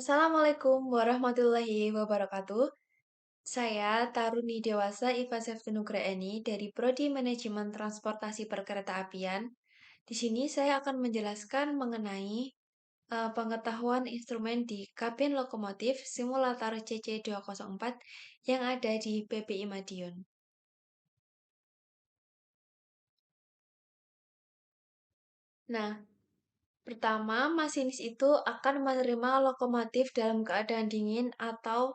Assalamualaikum warahmatullahi wabarakatuh. Saya Taruni Dewasa Iva Septinugraeni dari Prodi Manajemen Transportasi Perkeretaapian. Di sini saya akan menjelaskan mengenai pengetahuan instrumen di kabin lokomotif simulator CC204 yang ada di PPI Madiun. Nah, pertama, masinis itu akan menerima lokomotif dalam keadaan dingin atau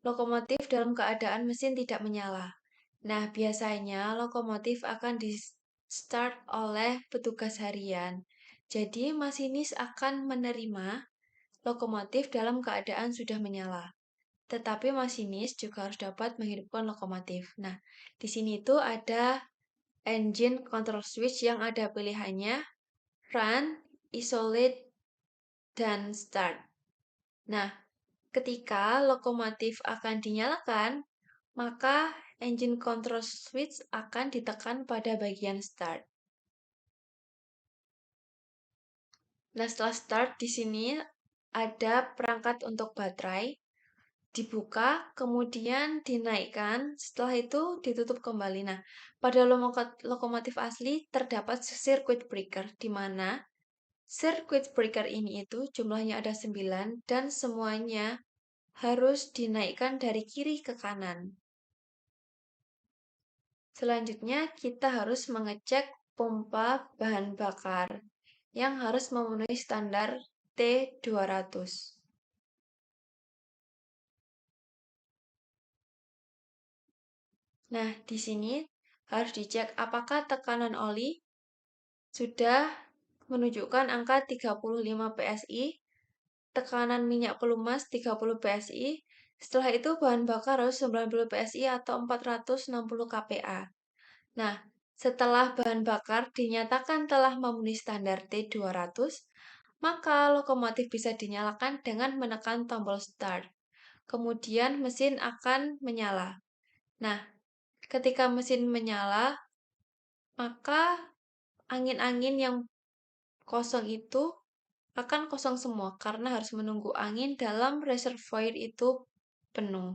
lokomotif dalam keadaan mesin tidak menyala. Nah, biasanya lokomotif akan di-start oleh petugas harian. Jadi, masinis akan menerima lokomotif dalam keadaan sudah menyala. Tetapi masinis juga harus dapat menghidupkan lokomotif. Nah, di sini itu ada engine control switch yang ada pilihannya run, isolate, dan start. Nah, ketika lokomotif akan dinyalakan, maka engine control switch akan ditekan pada bagian start. Nah, setelah start di sini ada perangkat untuk baterai, dibuka, kemudian dinaikkan, setelah itu ditutup kembali. Nah, pada lokomotif asli terdapat circuit breaker, di mana circuit breaker ini itu jumlahnya ada 9 dan semuanya harus dinaikkan dari kiri ke kanan. Selanjutnya, kita harus mengecek pompa bahan bakar yang harus memenuhi standar T200. Nah, di sini harus dicek apakah tekanan oli sudah menunjukkan angka 35 PSI, tekanan minyak pelumas 30 PSI, setelah itu bahan bakar harus 90 PSI atau 460 kPa. Nah, setelah bahan bakar dinyatakan telah memenuhi standar T200, maka lokomotif bisa dinyalakan dengan menekan tombol start. Kemudian mesin akan menyala. Nah, ketika mesin menyala, maka angin-angin yang kosong itu akan kosong semua karena harus menunggu angin dalam reservoir itu penuh.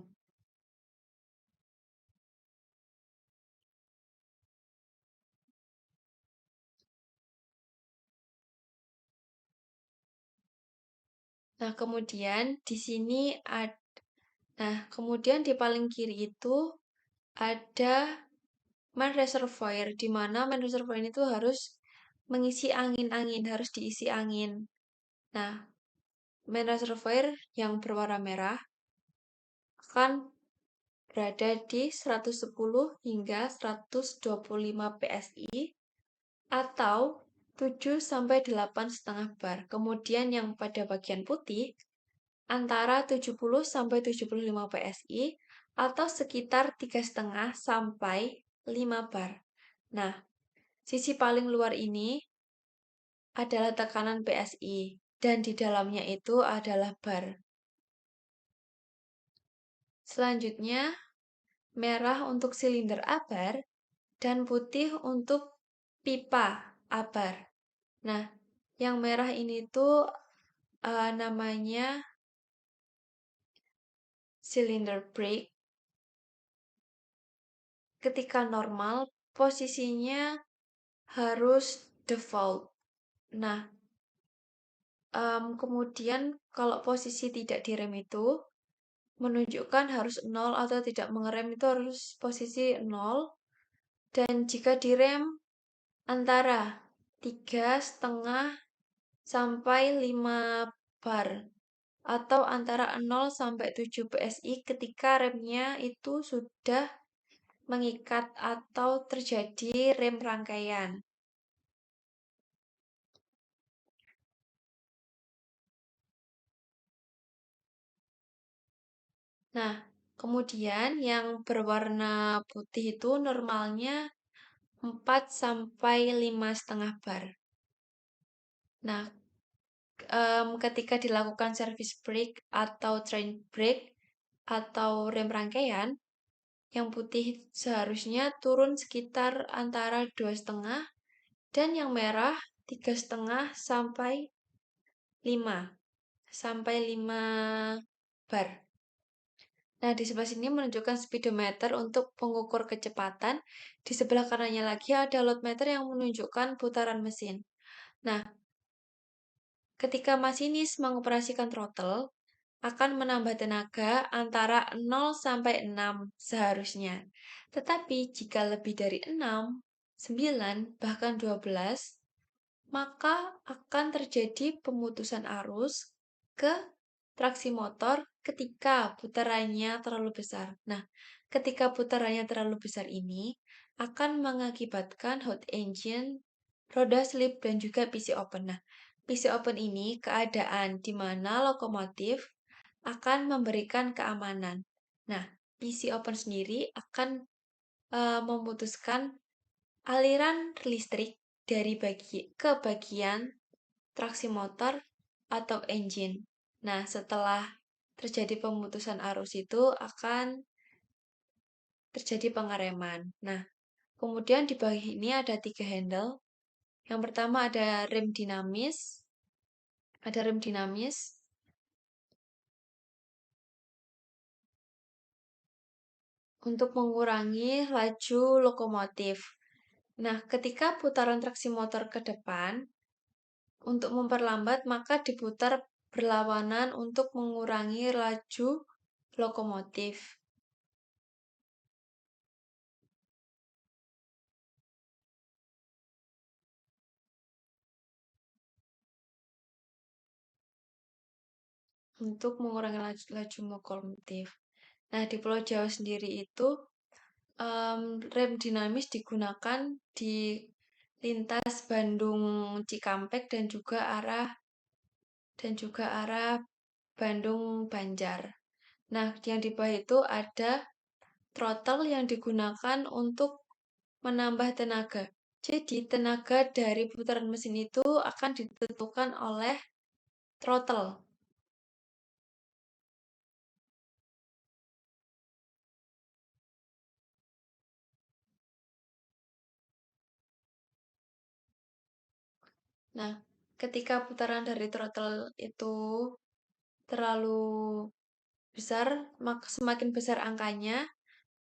Nah, kemudian di sini kemudian di paling kiri itu ada main reservoir, di mana main reservoir itu harus mengisi angin-angin, harus diisi angin. Nah, main reservoir yang berwarna merah akan berada di 110 hingga 125 PSI atau 7 sampai 8,5 bar. Kemudian yang pada bagian putih antara 70 sampai 75 PSI atau sekitar 3,5 sampai 5 bar. Nah, sisi paling luar ini adalah tekanan PSI dan di dalamnya itu adalah bar. Selanjutnya, merah untuk silinder abar dan putih untuk pipa abar. Nah, yang merah ini tuh namanya cylinder break. Ketika normal, posisinya harus default. Nah, kemudian kalau posisi tidak direm itu menunjukkan harus 0 atau tidak mengerem itu harus posisi 0. Dan jika direm antara 3,5 sampai 5 bar atau antara 0 sampai 7 PSI ketika remnya itu sudah mengikat atau terjadi rem rangkaian. Nah, kemudian yang berwarna putih itu normalnya 4 sampai 5,5 bar. Nah, ketika dilakukan service brake atau train brake atau rem rangkaian, yang putih seharusnya turun sekitar antara 2,5 dan yang merah 3,5 sampai 5. sampai 5 bar. Nah, di sebelah sini menunjukkan speedometer untuk pengukur kecepatan. Di sebelah kanannya lagi ada loadmeter yang menunjukkan putaran mesin. Nah, ketika masinis mengoperasikan throttle, akan menambah tenaga antara 0 sampai 6 seharusnya. Tetapi jika lebih dari 6, 9, bahkan 12, maka akan terjadi pemutusan arus ke traksi motor ketika putarannya terlalu besar. Nah, ketika putarannya terlalu besar ini akan mengakibatkan hot engine, roda slip, dan juga PC open. Nah, PC open ini keadaan di mana lokomotif akan memberikan keamanan. Nah, PC open sendiri akan memutuskan aliran listrik dari ke bagian traksi motor atau engine. Nah, setelah terjadi pemutusan arus itu akan terjadi pengereman. Nah, kemudian di bawah ini ada 3 handle. Yang pertama ada rem dinamis. Ada rem dinamis. Untuk mengurangi laju lokomotif. Nah, ketika putaran traksi motor ke depan, untuk memperlambat maka diputar berlawanan untuk mengurangi laju lokomotif. Untuk mengurangi laju lokomotif. Nah, di Pulau Jawa sendiri itu rem dinamis digunakan di lintas Bandung Cikampek dan juga arah Bandung Banjar. Nah, yang di bawah itu ada throttle yang digunakan untuk menambah tenaga. Jadi, tenaga dari putaran mesin itu akan ditentukan oleh throttle. Nah, ketika putaran dari throttle itu terlalu besar, maka semakin besar angkanya,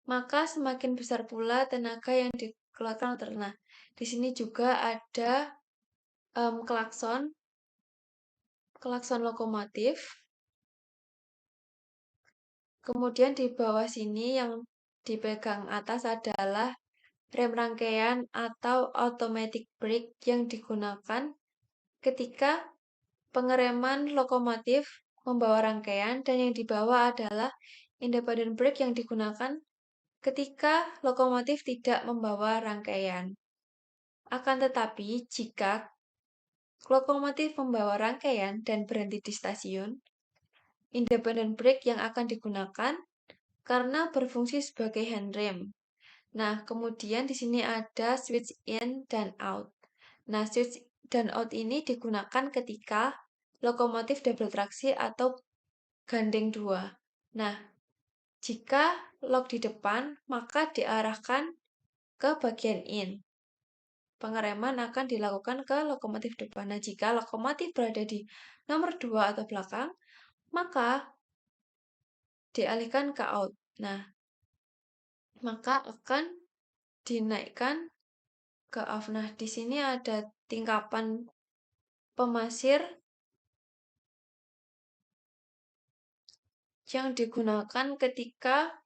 maka semakin besar pula tenaga yang dikeluarkan. Nah, di sini juga ada klakson lokomotif. Kemudian di bawah sini yang dipegang atas adalah rem rangkaian atau automatic brake yang digunakan ketika pengereman lokomotif membawa rangkaian, dan yang di bawah adalah independent brake yang digunakan ketika lokomotif tidak membawa rangkaian. Akan tetapi, jika lokomotif membawa rangkaian dan berhenti di stasiun, independent brake yang akan digunakan karena berfungsi sebagai handrem. Nah, kemudian di sini ada switch in dan out. Nah, switch dan out ini digunakan ketika lokomotif double traksi atau gandeng dua. Nah, jika lock di depan, maka diarahkan ke bagian in. Pengereman akan dilakukan ke lokomotif depan. Nah, jika lokomotif berada di nomor 2 atau belakang, maka dialihkan ke out. Nah, maka akan dinaikkan ke off. Nah, di sini ada tingkapan pemasir yang digunakan ketika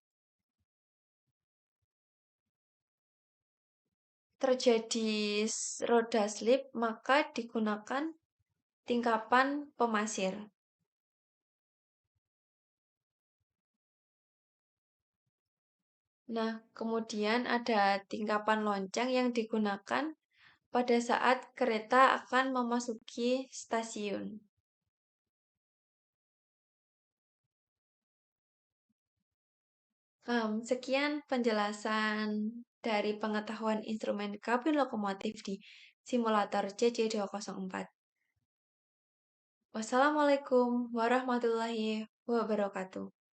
terjadi roda slip, maka digunakan tingkapan pemasir. Nah, kemudian ada tingkapan lonceng yang digunakan pada saat kereta akan memasuki stasiun. Sekian penjelasan dari pengetahuan instrumen kabin lokomotif di simulator CC204. Wassalamualaikum warahmatullahi wabarakatuh.